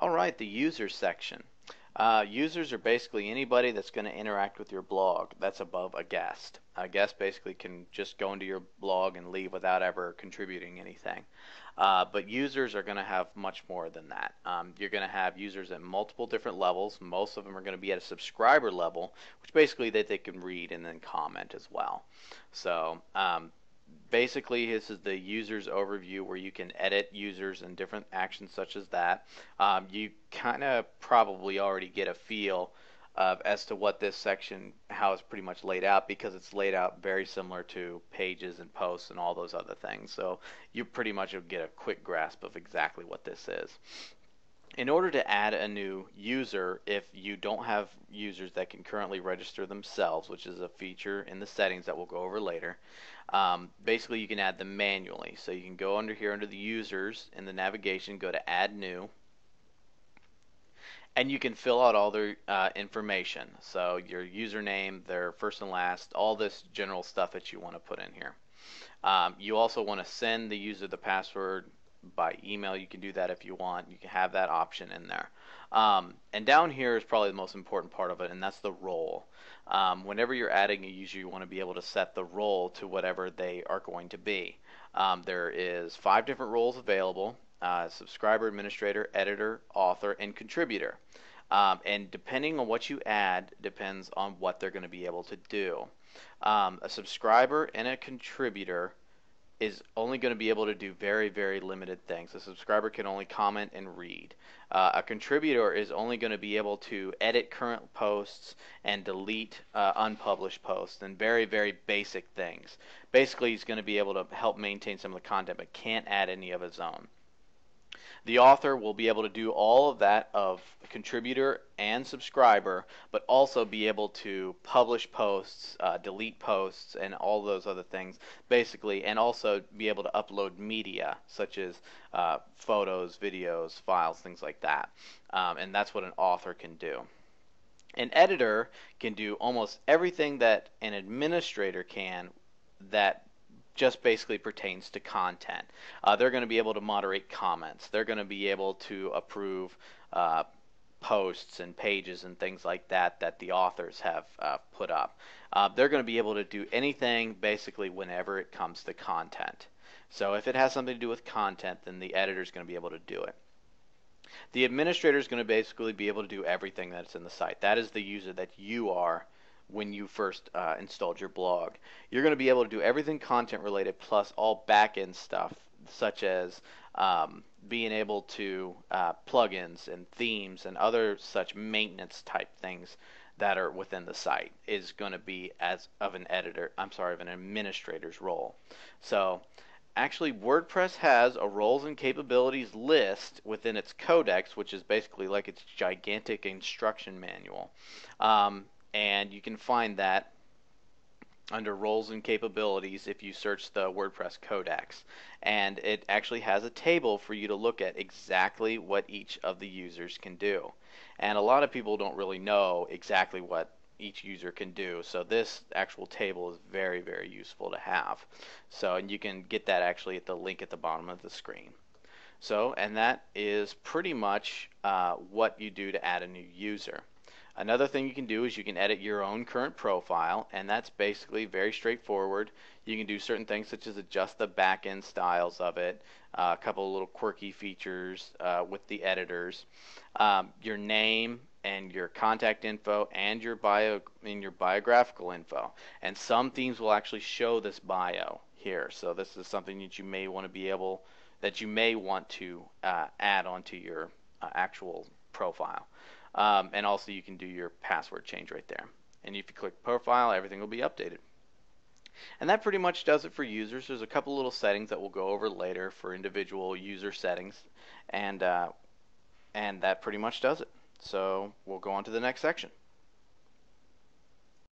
Alright, the users section. Users are basically anybody that's going to interact with your blog that's above a guest. A guest basically can just go into your blog and leave without ever contributing anything. But users are going to have much more than that. You're going to have users at multiple different levels. Most of them are going to be at a subscriber level, which basically that they can read and then comment as well. So basically, this is the users overview where you can edit users and different actions such as that. You kind of probably already get a feel as to what this section, how it's pretty much laid out, because it's laid out very similar to pages and posts and all those other things. So you pretty much will get a quick grasp of exactly what this is. In order to add a new user, if you don't have users that can currently register themselves, which is a feature in the settings that we'll go over later, basically you can add them manually. So you can go under here under the users in the navigation, go to add new, and you can fill out all their information. So your username, their first and last, all this general stuff that you want to put in here. You also want to send the user the password by email. You can do that if you want. You can have that option in there. And down here is probably the most important part of it, and that's the role. Whenever you're adding a user, you want to be able to set the role to whatever they are going to be. There is 5 different roles available: subscriber, administrator, editor, author, and contributor. And depending on what you add depends on what they're going to be able to do. A subscriber and a contributor is only going to be able to do very, very limited things. A subscriber can only comment and read. A contributor is only going to be able to edit current posts and delete unpublished posts, and very, very basic things. Basically, he's going to be able to help maintain some of the content, but can't add any of his own. The author will be able to do all of that of contributor and subscriber, but also be able to publish posts, delete posts, and all those other things, basically, and also be able to upload media, such as photos, videos, files, things like that. And that's what an author can do. An editor can do almost everything that an administrator can that just basically pertains to content. They're going to be able to moderate comments. They're going to be able to approve posts and pages and things like that that the authors have put up. They're going to be able to do anything basically whenever it comes to content. So if it has something to do with content, then the editor is going to be able to do it. The administrator is going to basically be able to do everything that's in the site. That is the user that you are when you first installed your blog. You're going to be able to do everything content related, plus all back-end stuff, such as being able to plugins and themes and other such maintenance type things that are within the site is going to be as of an administrator's role. So actually, WordPress has a roles and capabilities list within its codex, which is basically like its gigantic instruction manual. And you can find that under roles and capabilities if you search the WordPress codex. And it actually has a table for you to look at exactly what each of the users can do. And a lot of people don't really know exactly what each user can do. So this actual table is very, very useful to have. So, and you can get that actually at the link at the bottom of the screen. So, and that is pretty much what you do to add a new user. Another thing you can do is you can edit your own current profile, and that's basically very straightforward. You can do certain things such as adjust the back-end styles of it, a couple of little quirky features with the editors, your name and your contact info and your biographical info. And some themes will actually show this bio here. So this is something that you may want to add onto your actual profile. And also you can do your password change right there. And if you click profile, everything will be updated. And that pretty much does it for users. There's a couple little settings that we'll go over later for individual user settings, and that pretty much does it. So we'll go on to the next section.